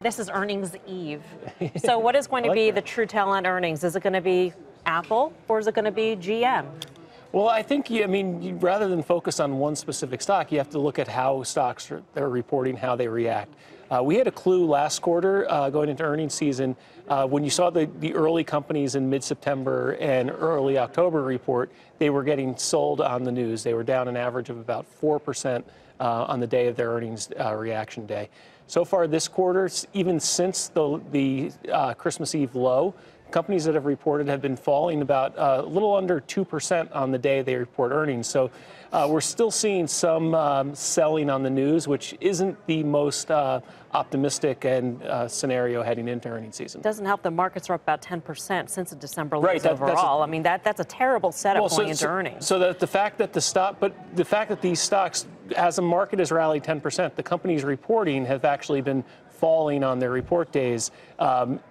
This is earnings eve. So what is going to be the true talent earnings? Is it going to be Apple or is it going to be GM? Well, I think, rather than focus on one specific stock, you have to look at how stocks are reporting, how they react. We had a clue last quarter going into earnings season when you saw the early companies in mid-September and early October report, they were getting sold on the news. They were down an average of about 4% on the day of their earnings reaction day. So far this quarter, even since the Christmas Eve low, companies that have reported have been falling about a little under 2% on the day they report earnings. So we're still seeing some selling on the news, which isn't the most optimistic and scenario heading into earnings season. Doesn't help the markets are up about 10% since the December lows overall. That's a terrible setup going into earnings. So the fact that the fact that these stocks, as the market has rallied 10%, the companies reporting have actually been falling on their report days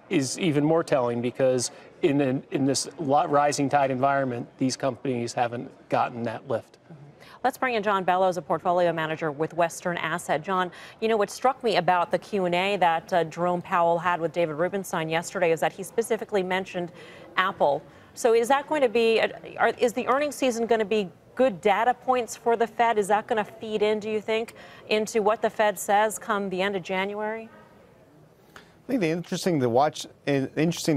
is even more telling, because in this rising tide environment, these companies haven't gotten that lift. Let's bring in John Bellows, a portfolio manager with Western Asset. John, what struck me about the Q&A that Jerome Powell had with David Rubenstein yesterday is that he specifically mentioned Apple. So is that going to be, is the earnings season going to be good data points for the Fed? Is that going to feed in, do you think, into what the Fed says come the end of January? I think the interesting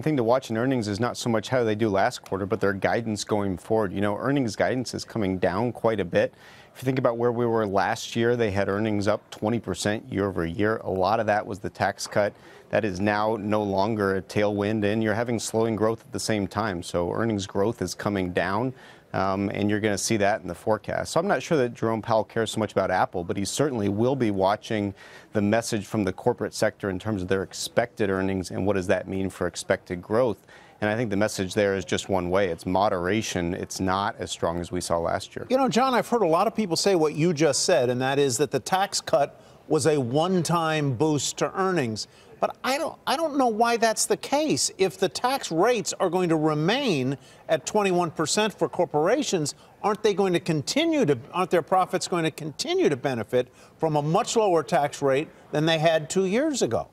thing to watch in earnings is not so much how they do last quarter, but their guidance going forward. Earnings guidance is coming down quite a bit. If you think about where we were last year, they had earnings up 20% year over year. A lot of that was the tax cut. That is now no longer a tailwind, and you're having slowing growth at the same time. So earnings growth is coming down. And you're going to see that in the forecast. So I'm not sure that Jerome Powell cares so much about Apple, but he certainly will be watching the message from the corporate sector in terms of their expected earnings and what does that mean for expected growth. And I think the message there is just one way. It's moderation. It's not as strong as we saw last year. John, I've heard a lot of people say what you just said, and that is that the tax cut was a one-time boost to earnings. But I don't know why that's the case. If the tax rates are going to remain at 21% for corporations, aren't their profits going to continue to benefit from a much lower tax rate than they had 2 years ago?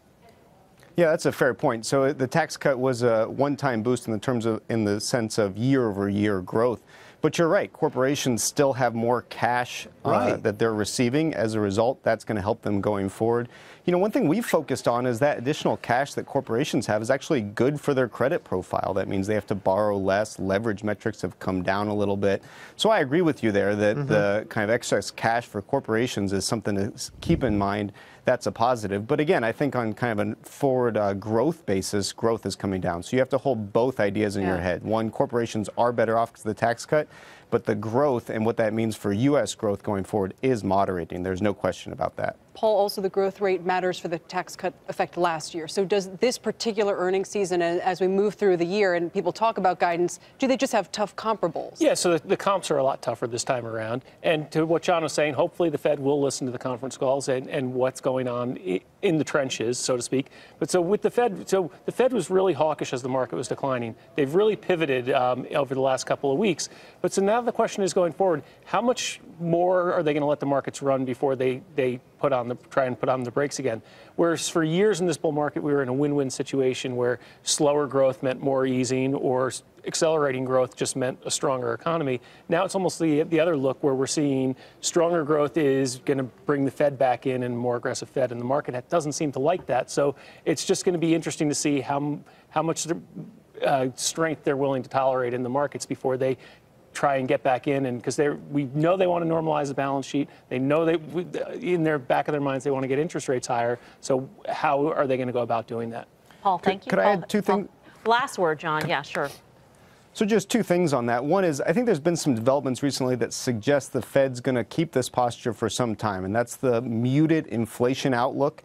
Yeah, that's a fair point. So the tax cut was a one-time boost in the sense of year-over-year growth. But you're right, corporations still have more cash that they're receiving. As a result, that's going to help them going forward. One thing we've focused on is that additional cash that corporations have is actually good for their credit profile. That means they have to borrow less. Leverage metrics have come down a little bit. So I agree with you there that the kind of excess cash for corporations is something to keep in mind. That's a positive. But again, I think on kind of a forward growth basis, growth is coming down. So you have to hold both ideas in your head. One, corporations are better off because of the tax cut, but the growth and what that means for U.S. growth going forward is moderating. There's no question about that. Paul, also the growth rate matters for the tax cut effect last year. So does this particular earnings season, as we move through the year and people talk about guidance, do they just have tough comparables? Yeah, so the comps are a lot tougher this time around. And to what John was saying, hopefully the Fed will listen to the conference calls and what's going on in the trenches, so to speak. But so with the Fed was really hawkish as the market was declining. They've really pivoted over the last couple of weeks. But so now the question is going forward, how much more are they going to let the markets run before they try and put on the brakes again? Whereas for years in this bull market, we were in a win-win situation where slower growth meant more easing or accelerating growth just meant a stronger economy. Now it's almost the other look where we're seeing stronger growth is going to bring the Fed back in and a more aggressive Fed, and the market doesn't seem to like that. So it's just going to be interesting to see how much strength they're willing to tolerate in the markets before they try and get back in, and because we know they want to normalize the balance sheet. They know in their back of their minds they want to get interest rates higher. So how are they going to go about doing that? Paul, thank you. Could I add two things? Last word, John. Yeah, sure. So just two things on that. One is I think there's been some developments recently that suggest the Fed's going to keep this posture for some time, and that's the muted inflation outlook.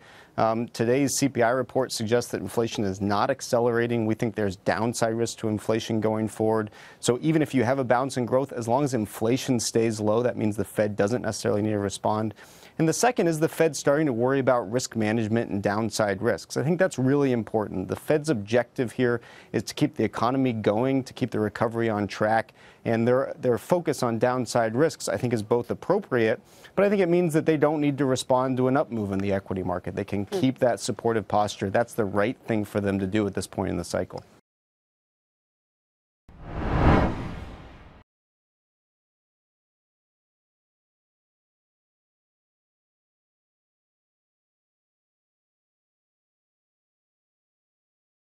Today's CPI report suggests that inflation is not accelerating. We think there's downside risk to inflation going forward. So even if you have a bounce in growth, as long as inflation stays low, that means the Fed doesn't necessarily need to respond. And the second is the Fed starting to worry about risk management and downside risks. I think that's really important. The Fed's objective here is to keep the economy going, to keep the recovery on track. And their focus on downside risks, I think, is both appropriate, but I think it means that they don't need to respond to an up move in the equity market. They can keep that supportive posture. That's the right thing for them to do at this point in the cycle.